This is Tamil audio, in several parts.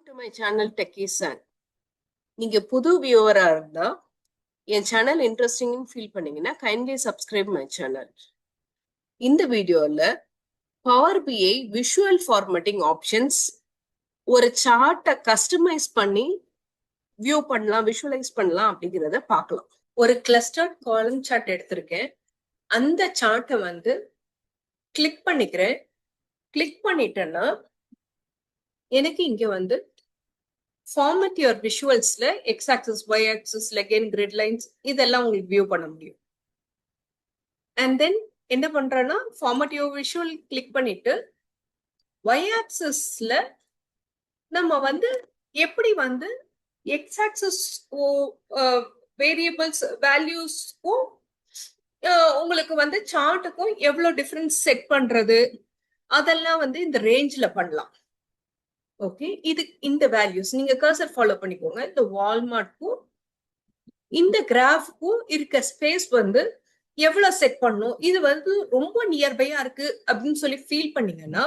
to my channel Techie San. நீங்க புது வியூவரா இருந்தா என் சேனல் இன்ட்ரெஸ்டிங்னு ஃபீல் பண்ணீங்கன்னா கைண்ட்லி சப்ஸ்கிரைப் மை சேனல். இந்த வீடியோல பவர் பிஐ விஷுவல் ஃபார்மேட்டிங் ஆப்ஷன்ஸ், ஒரு சார்ட்டை கஸ்டமைஸ் பண்ணி வியூ பண்ணலாம், விஷுவலைஸ் பண்ணலாம் அப்படிங்கிறத பார்க்கலாம். ஒரு கிளஸ்டர்ட் காலம் சார்ட் எடுத்திருக்கேன். அந்த சார்ட்டை வந்து கிளிக் பண்ணிக்கிறேன். கிளிக் பண்ணிட்டேன்னா எனக்கு இங்க வந்து ஃபார்மேட் யுவர் விஷுவல்ஸ்ல X axis, Y axis, legend, grid lines இதெல்லாம் உங்களுக்கு வியூ பண்ண முடியும். அண்ட் தென் என்ன பண்றேன்னா ஃபார்மேட் யுவர் விஷுவல் கிளிக் பண்ணிட்டு ஒய் ஆக்சிஸ்ல நம்ம வந்து எப்படி வந்து எக்ஸ் ஆக்சிஸ் வேரியபிள்ஸ் வேல்யூஸ்க்கும் உங்களுக்கு வந்து சார்ட்டுக்கும் எவ்வளவு டிஃபரன்ஸ் செட் பண்றது அதெல்லாம் வந்து இந்த ரேஞ்ச்ல பண்ணலாம். ஓகே, இது இந்த வேல்யூஸ் நீங்க கர்சர் ஃபாலோ பண்ணிக்கோங்க. இந்த வால்மார்ட்க்கும் இந்த கிராஃப்க்கும் இருக்க ஸ்பேஸ் வந்து எவ்வளவு செட் பண்ணும், இது வந்து ரொம்ப நியர்பையா இருக்கு அப்படின்னு சொல்லி ஃபீல் பண்ணீங்கன்னா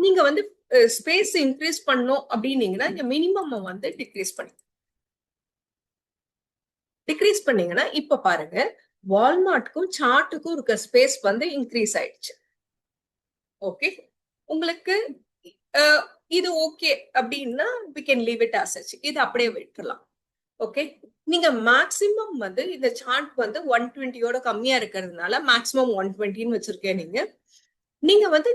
நீங்க வந்து ஸ்பேஸ் இன்க்ரீஸ் பண்ணும் அப்படின்னீங்கன்னா இங்க மினிமம் வந்து டிக்ரீஸ் பண்ணீங்கன்னா இப்ப பாருங்க வால்மார்ட்க்கும் சார்ட்டுக்கும் இருக்க ஸ்பேஸ் வந்து இன்க்ரீஸ் ஆயிடுச்சு. ஓகே, உங்களுக்கு இது ஓகே அப்படின்னா we can leave it as such. இது அப்படியே விட்டுறலாம். ஓகே, நீங்க மேக்சிமம் வந்து இந்த சார்ட் வந்து 120யோட கம்மியா இருக்கிறதுனால மேக்சிமம் 120ன்னு வச்சிருக்கேன். நீங்க வந்து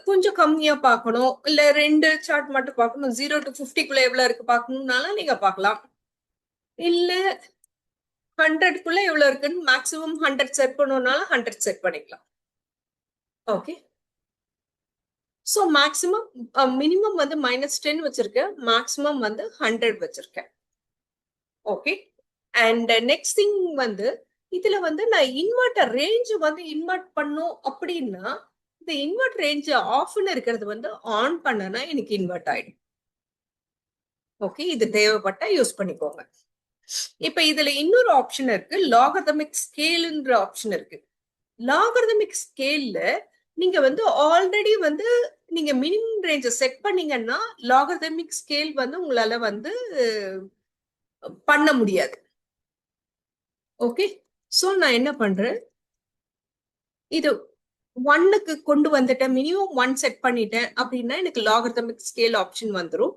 கொஞ்சம் கம்மியா பார்க்கணும், இல்ல 2 சார்ட் மட்டும் பார்க்கணும், 0 to 50க்குள்ள எவ்வளவு இருக்கு பார்க்கணும்னாலும் நீங்க பார்க்கலாம். இல்ல 100க்குள்ள எவ்வளவு இருக்குன்னு மேக்சிமம் 100 செட் பண்ணணும்னாலும் 100 செட் பண்ணிக்கலாம். ஓகே, ஸோ மேக்சிமம் மினிமம் வந்து -10 வச்சிருக்கேன், மேக்சிமம் வந்து 100 வச்சிருக்கேன். ஓகே, அண்ட் நெக்ஸ்ட் திங் வந்து இதுல வந்து நான் இன்வெர்டர் ரேஞ்ச் வந்து இன்வெர்ட் பண்ணும் அப்படின்னா இந்த இன்வெர்ட் ரேஞ்ச் ஆஃப்னு இருக்கிறது வந்து ஆன் பண்ணனா எனக்கு இன்வெர்ட் ஆயிடும். ஓகே, இது தேவைப்பட்டா யூஸ் பண்ணிக்கோங்க. இப்ப இதுல இன்னொரு ஆப்ஷன் இருக்கு, லாகர்தமிக் ஸ்கேல்ன்ற ஆப்ஷன் இருக்கு. லாகர்தமிக் ஸ்கேல்ல நீங்க வந்து ஆல்ரெடி வந்து நீங்க மினிமம் ரேஞ்ச செட் பண்ணீங்கன்னா லாகர்தமிக் ஸ்கேல் வந்து உங்களால வந்து பண்ண முடியாது. ஓகே, சோ நான் என்ன பண்றேன், இது 1க்கு கொண்டு வந்துட்டேன், மினிமம் 1 செட் பண்ணிட்டேன் அப்படின்னா எனக்கு லாகர்தமிக் ஸ்கேல் ஆப்ஷன் வந்துடும்.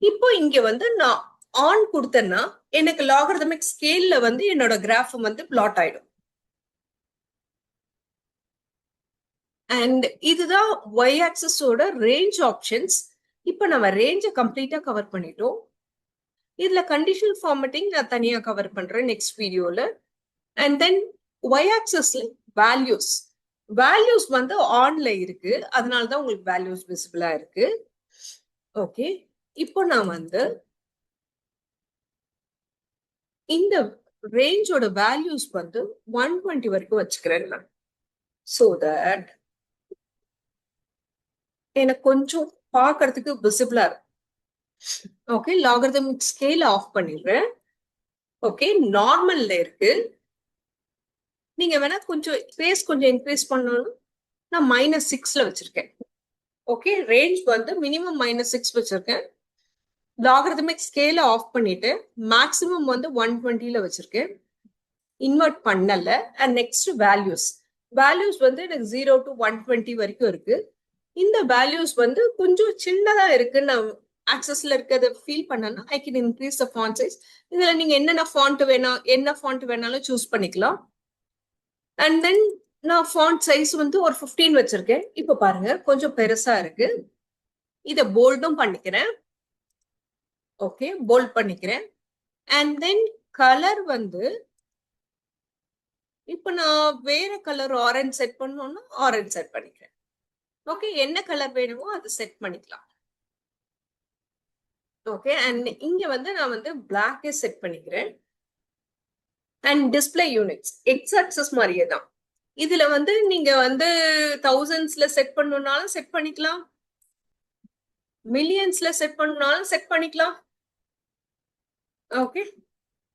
இப்போ இங்க வந்து நான் ஆன் கொடுத்தேன்னா எனக்கு லாகர்தமிக் ஸ்கேல்ல வந்து என்னோட கிராஃப் வந்து பிளாட் ஆயிடும். அண்ட் இதுதான் ஒய் ஆக்சிஸோட ரேஞ்ச் ஆப்ஷன்ஸ். இப்போ நம்ம ரேஞ்சை கம்ப்ளீட்டா கவர் பண்ணிட்டோம். இதுல கண்டிஷனல் ஃபார்மேட்டிங் நான் தனியா கவர் பண்றேன் நெக்ஸ்ட் வீடியோல. அண்ட் தென் ஒய் ஆக்சிஸ்ல வேல்யூஸ் வந்து ஆன்ல இருக்கு, அதனாலதான் உங்களுக்கு வேல்யூஸ் விசிபிளா இருக்கு. ஓகே, இப்போ நான் வந்து இந்த ரேஞ்சோட வேல்யூஸ் வந்து 120 வரைக்கும் வச்சுக்கிறேன் நான். சோ தட் எனக்கு கொஞ்சம் பார்க்கறதுக்கு விசிபிளா இருக்கு. ஓகே, லாகர்தமிக் ஸ்கேல் ஆஃப் பண்ணிடுறேன். ஓகே, நார்மல்ல இருக்கு. நீங்க வேணா கொஞ்சம் ஸ்பேஸ் கொஞ்சம் இன்க்ரீஸ் பண்ணணும், நான் -6ல வச்சிருக்கேன். ஓகே, ரேஞ்ச் வந்து மினிமம் -6 வச்சிருக்கேன். லாகர்தமிக் ஸ்கேல ஆஃப் பண்ணிட்டு மேக்சிமம் வந்து 120ல வச்சிருக்கேன், இன்வெர்ட் பண்ணல. அண்ட் நெக்ஸ்ட் வேல்யூஸ் வந்து எனக்கு 0 to 120 வரைக்கும் இருக்கு. இந்த வேல்யூஸ் வந்து கொஞ்சம் சின்னதா இருக்கு, நான் ஆக்சஸ்ல இருக்கிறத ஃபீல் பண்ணனா I can increase the font size. இதுல நீங்க என்ன ஃபாண்ட் வேணாலும் சூஸ் பண்ணிக்கலாம். அண்ட் தென் நான் ஃபாண்ட் சைஸ் வந்து ஒரு 15 வச்சிருக்கேன். இப்ப பாருங்க கொஞ்சம் பெருசா இருக்கு, இத போல்டும் பண்ணிக்கிறேன். ஓகே, போல்ட் பண்ணிக்கிறேன். அண்ட் தென் கலர் வந்து இப்ப நான் வேற கலர் ஆரஞ்சு செட் பண்ணணும்னா ஆரஞ்சு செட் பண்ணிக்கிறேன். ஓகே, என்ன கலர் வேணுமோ அது செட் பண்ணிக்கலாம். ஓகே, அண்ட் இங்க வந்து நான் வந்து பிளாக் செட் பண்ணிக்கிறேன். And display units X access மாதிரியே தான். இதுல வந்து நீங்க வந்து தௌசண்ட்ஸ்ல செட் பண்ணணும்னாலும் செட் பண்ணிக்கலாம், மில்லியன்ஸ்ல செட் பண்ணணும்னாலும் செட் பண்ணிக்கலாம். ஓகே,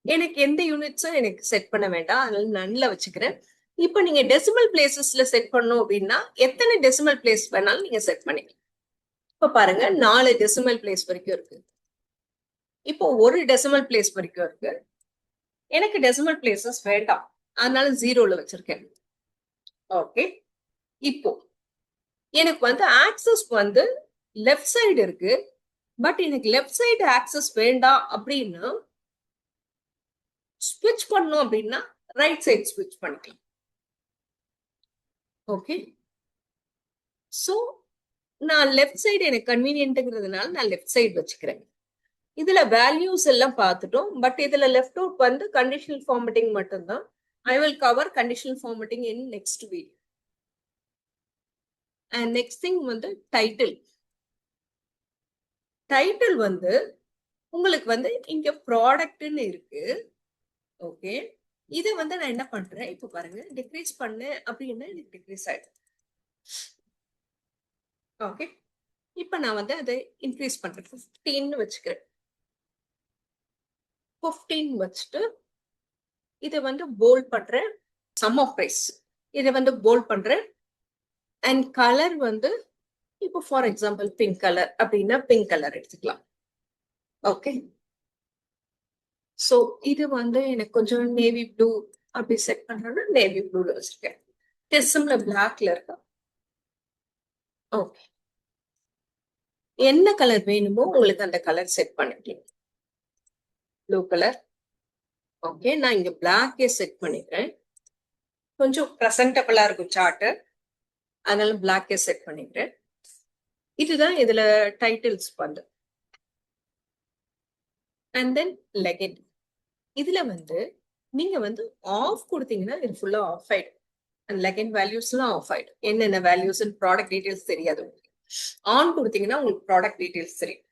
எனக்கு எந்த யூனிட்ஸும் எனக்கு செட் பண்ண வேண்டாம், அதனால நன்ல வச்சுக்கிறேன். இப்போ நீங்க டெசிமல் பிளேசஸ்ல செட் பண்ணணும் அப்படின்னா எத்தனை டெசிமல் பிளேஸ் வேணாலும் நீங்க செட் பண்ணிக்கலாம். இப்ப பாருங்க 4 டெசிமல் பிளேஸ் வரைக்கும் இருக்கு. இப்போ ஒரு டெசிமல் பிளேஸ் வரைக்கும் இருக்கு. எனக்கு டெசிமல் பிளேசஸ் வேண்டாம், அதனால 0ல வச்சிருக்கேன். ஓகே, இப்போ எனக்கு வந்து ஆக்சஸ் வந்து லெஃப்ட் சைடு இருக்கு. பட் எனக்கு லெஃப்ட் சைடு ஆக்சஸ் வேண்டாம் அப்படின்னா ஸ்விட்ச் பண்ணணும் அப்படின்னா ரைட் சைடு ஸ்விட்ச் பண்ணிக்கலாம். ஓகே, சோ நான் லெஃப்ட் சைடு எனக்கு கன்வீனியன்ட்ங்கிறதுனால நான் லெஃப்ட் சைடு வச்சுக்கிறேன். இதுல வேல்யூஸ் எல்லாம் பார்த்துட்டோம். பட் இதுல லெஃப்ட் அவுட் வந்து கண்டிஷனல் ஃபார்மேட்டிங் மட்டும்தான். I will cover conditional formatting in next video. And next thing வந்து டைட்டில். டைட்டில் வந்து உங்களுக்கு வந்து இங்க ப்ராடக்ட்னு இருக்கு. ஓகே, இது வந்து நான் என்ன பண்றேன், இப்ப பாருங்க, டிக்ரீஸ் பண்ணேன் அப்படின்னா எனக்கு டிக்ரீஸ் ஆயிடும். ஓகே, இப்ப நான் வந்து அதை இன்க்ரீஸ் பண்றேன், 15 வச்சுக்கிறேன். 15 வச்சுட்டு இதை வந்து போல்ட் பண்றேன். சம் ஆஃப் பிரைஸ் இதை வந்து போல்ட் பண்றேன். அண்ட் கலர் வந்து இப்போ ஃபார் எக்ஸாம்பிள் பிங்க் கலர் அப்படின்னா பிங்க் கலர் எடுத்துக்கலாம். ஓகே, சோ இது வந்து எனக்கு கொஞ்சம் நேவி ப்ளூ அப்படி செட் பண்றேன்னா நேவி ப்ளூல வச்சிருக்கேன். டெஸ்ம்ல பிளாக்ல இருக்கா. ஓகே, என்ன கலர் வேணுமோ உங்களுக்கு அந்த கலர் செட் பண்ணிக்கலாம். Blue colour. ஓகே, நான் இங்க பிளாக்கே செட் பண்ணிக்கிறேன். கொஞ்சம் ப்ரெசன்டபிளா இருக்கும் சார்ட், அதனால பிளாக்கே செட் பண்ணிக்கிறேன். இதுதான் இதுல டைட்டில்ஸ் வந்து. And then legging. இதுல வந்து நீங்க வந்து ஆஃப் கொடுத்தீங்கன்னா இது ஃபுல்லா ஆஃப் ஆயிடும். அண்ட் லெகின் வேல்யூஸ்லாம் ஆஃப் ஆயிடும். என்னென்ன வேல்யூஸ் ப்ராடக்ட் டீடைல்ஸ் தெரியாது உங்களுக்கு. ஆன் கொடுத்தீங்கன்னா உங்களுக்கு ப்ராடக்ட் டீடைல்ஸ் தெரியும்.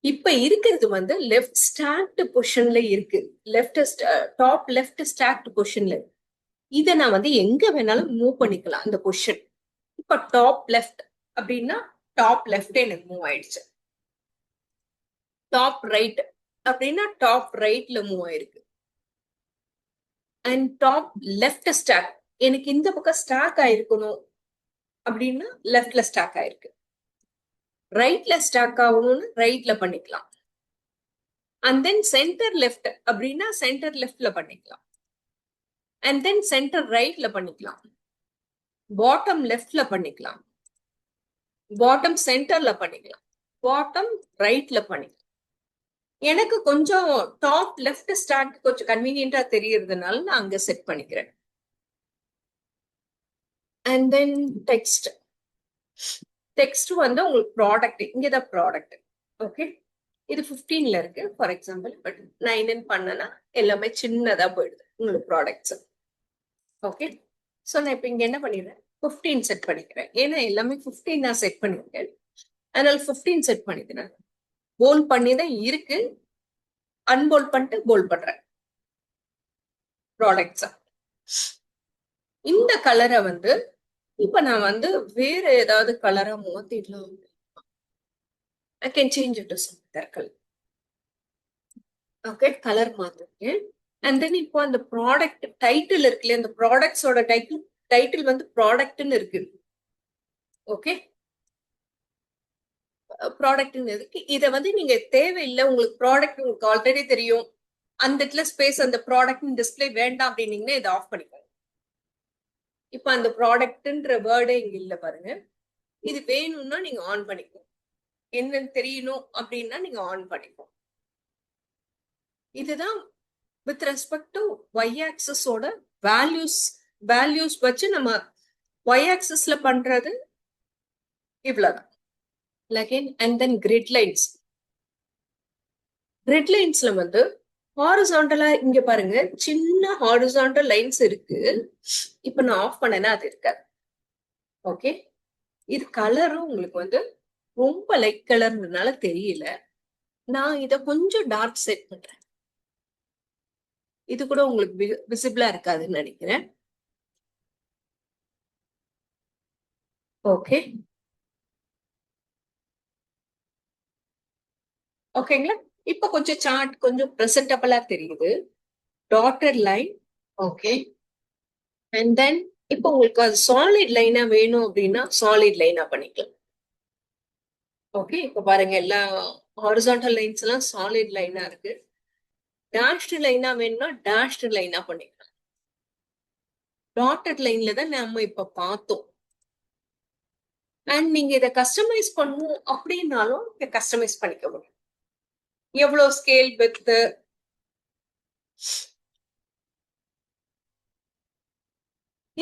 இப்ப இருக்கிறது வந்து லெஃப்ட் ஸ்டாக்ட் பொசிஷன்ல இருக்கு. டாப் லெஃப்ட் ஸ்டாக்ட் பொசிஷன்ல. இதை நான் வந்து எங்க வேணாலும் மூவ் பண்ணிக்கலாம் அந்த பொசிஷன். இப்ப டாப் லெஃப்ட் அப்படின்னா டாப் லெஃப்ட் எனக்கு மூவ் ஆயிடுச்சு. டாப் ரைட் அப்படின்னா டாப் ரைட்ல மூவ் ஆயிருக்கு. அண்ட் டாப் லெஃப்ட் ஸ்டாக் எனக்கு இந்த பக்கம் ஸ்டாக் ஆயிருக்கணும் அப்படின்னா லெஃப்ட்ல ஸ்டாக் ஆயிருக்கு. ரைட்ல ஸ்டாக் ஆகணும்னு ரைட்ல பண்ணிக்கலாம். அண்ட் தென் சென்டர் லெஃப்ட் அப்படின்னா சென்டர் லெஃப்ட்ல பண்ணிக்கலாம். அண்ட் தென் சென்டர் ரைட்ல பண்ணிக்கலாம். பாட்டம் லெஃப்ட்ல பண்ணிக்கலாம். பாட்டம் சென்டர்ல பண்ணிக்கலாம். பாட்டம் ரைட்ல பண்ணிக்கலாம். எனக்கு கொஞ்சம் டாப் லெஃப்ட் ஸ்டாக் கொஞ்சம் கன்வீனியன்டா தெரியறதுனால நான் அங்க செட் பண்ணிக்கிறேன். And then text. டெக்ஸ்ட் வந்து உங்களுக்கு ப்ராடக்ட், இங்கதான் ப்ராடக்ட். ஓகே, இது 15ல இருக்கு ஃபார் எக்ஸாம்பிள். பட் 9 பண்ணனா எல்லாமே சின்னதா போயிடுது உங்களுக்கு ப்ராடக்ட்ஸ். ஓகே, ஸோ நான் இப்போ இங்க என்ன பண்ணிடுறேன், 15 செட் பண்ணிக்கிறேன். ஏன்னா எல்லாமே 15 நான் செட் பண்ணிருக்கேன், அதனால 15 செட் பண்ணிக்கிறேன். போல்ட் பண்ணி தான் இருக்கு, அன்போல்ட் பண்ணிட்டு போல்ட் பண்றேன் ப்ராடக்ட்ஸ். இந்த கலரை வந்து இப்ப நான் வந்து வேற ஏதாவது கலரா மாத்திடலாம். I can change it to some other color. Okay, colour மாத்திருக்கேன். அண்ட் தென் இப்போ அந்த ப்ராடக்ட் டைட்டில் இருக்குல்ல, இந்த ப்ராடக்ட்ஸோட டைட்டில் வந்து ப்ராடக்ட்னு இருக்கு. ஓகே, ப்ராடக்ட்னு இருக்கு. இதை வந்து நீங்க தேவையில்லை, உங்களுக்கு ப்ராடக்ட் உங்களுக்கு ஆல்ரெடி தெரியும், அந்த இடத்துல ஸ்பேஸ் அந்த ப்ராடக்ட் டிஸ்பிளே வேண்டாம் அப்படின்னீங்கன்னா இதை ஆஃப் பண்ணிக்கோங்க. இப்ப அந்த ப்ராடக்ட்ன்ற வேர்டே இங்க இல்ல பாருங்க. இது வேணும்னா நீங்க ஆன் பண்ணிக்கோங்க. என்னன்னு தெரியணும் அப்படின்னா நீங்க ஆன் பண்ணிக்கோங்க. இதுதான் வித் ரெஸ்பெக்ட் டு ஒய் ஆக்சஸோட வேல்யூஸ் வச்சு நம்ம ஒய் ஆக்சஸ்ல பண்றது இவ்வளவுதான். Legend and then grid lines. Grid லைன்ஸ்ல வந்து ஹாரிசான்டலா இங்க பாருங்க சின்ன ஹாரிசான்டல் லைன்ஸ் இருக்கு. இப்ப நான் ஆஃப் பண்ணேன்னா அது இருக்காது. ஓகே, இது கலரும் உங்களுக்கு வந்து ரொம்ப லைட் கலர்னால தெரியல. நான் இத கொஞ்சம் டார்க் செட் பண்றேன். இது கூட உங்களுக்கு விசிபிளா இருக்காதுன்னு நினைக்கிறேன். ஓகே, ஓகேங்களா? இப்ப கொஞ்சம் சார்ட் கொஞ்சம் பிரசன்டபிளா தெரியுது. Dotted line. Okay, and then இப்போ உங்களுக்கு அது சாலிட் லைனா வேணும் அப்படின்னா சாலிட் லைனா பண்ணிக்கலாம். ஓகே, இப்ப பாருங்க எல்லா ஹாரிசான்டல் லைன்ஸ் எல்லாம் சாலிட் லைனா இருக்கு. டேஷ்டு லைனா வேணும்னா டேஷ்டு லைனா பண்ணிக்கலாம். டாட்டட் லைன்ல தான் நம்ம இப்ப பார்த்தோம். அண்ட் நீங்க இதை கஸ்டமைஸ் பண்ணணும் அப்படின்னாலும் இதை கஸ்டமைஸ் பண்ணிக்க முடியும். எவ்வளவு ஸ்கேல் வித்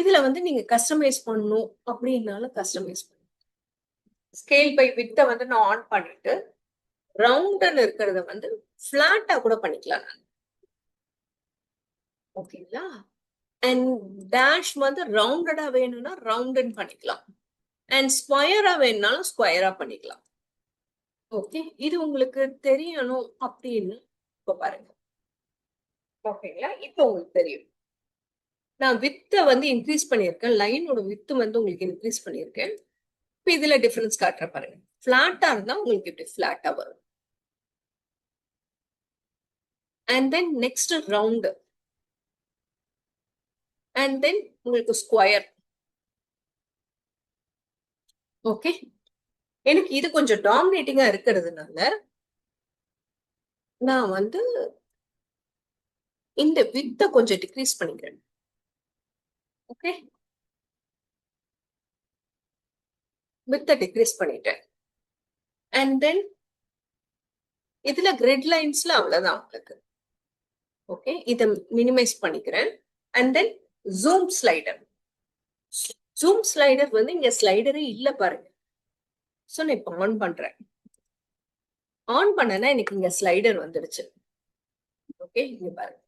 இதுல வந்து நீங்க கஸ்டமைஸ் பண்ணணும் அப்படின்னாலும் கஸ்டமைஸ் பண்ணணும். ஸ்கேல் பை வித்த வந்து நான் ஆன் பண்ணிட்டு ரவுண்டல் இருக்கிறத வந்து பிளாட்டா கூட பண்ணிக்கலாம். ஓகேங்களா? அண்ட் டேஷ் வந்து ரவுண்டடா வேணும்னா ரவுண்டன் பண்ணிக்கலாம். அண்ட் ஸ்கொயரா வேணும்னாலும் ஸ்கொயரா பண்ணிக்கலாம். ஓகே, இது உங்களுக்கு தெரியணும் அப்படின்னு இப்ப பாருங்க. ஓகேங்களா? இப்ப உங்களுக்கு தெரியும். நான் வித்த வந்து இன்க்ரீஸ் பண்ணியிருக்கேன். லைனோட வித்து வந்து உங்களுக்கு இன்க்ரீஸ் பண்ணியிருக்கேன். இப்ப இதுல டிஃபரன்ஸ் காட்டுற பாருங்க. பிளாட்டா இருந்தா உங்களுக்கு இப்படி பிளாட்டா வரும். And then next round. And then உங்களுக்கு ஸ்கொயர். ஓகே, எனக்கு இது கொஞ்சம் டாமினேட்டிங்கா இருக்கிறதுனால நான் வந்து இந்த வித்த கொஞ்சம் டிக்ரீஸ் பண்ணிக்கிறேன். ஓகே, வித்த டிக்ரீஸ் பண்ணிட்டேன். அண்ட் தென் இதுல கிரிட் லைன்ஸ்ல அவ்வளவுதான் உங்களுக்கு. ஓகே, இதை மினிமைஸ் பண்ணிக்கிறேன். And then zoom slider. Zoom slider வந்து இங்க ஸ்லைடரே இல்ல பாருங்க. சோ நான் இப்ப ஆன் பண்றேன். ஆன் பண்ணனா எனக்கு இங்க ஸ்லைடர் வந்துடுச்சு. ஓகே, இங்க பாருங்க.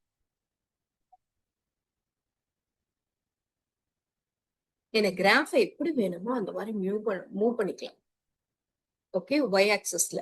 எனக்கு கிராஃபை எப்படி வேணுமோ அந்த மாதிரி மூவ் பண்ணிக்கலாம். Okay, Y ஆக்சஸ்ல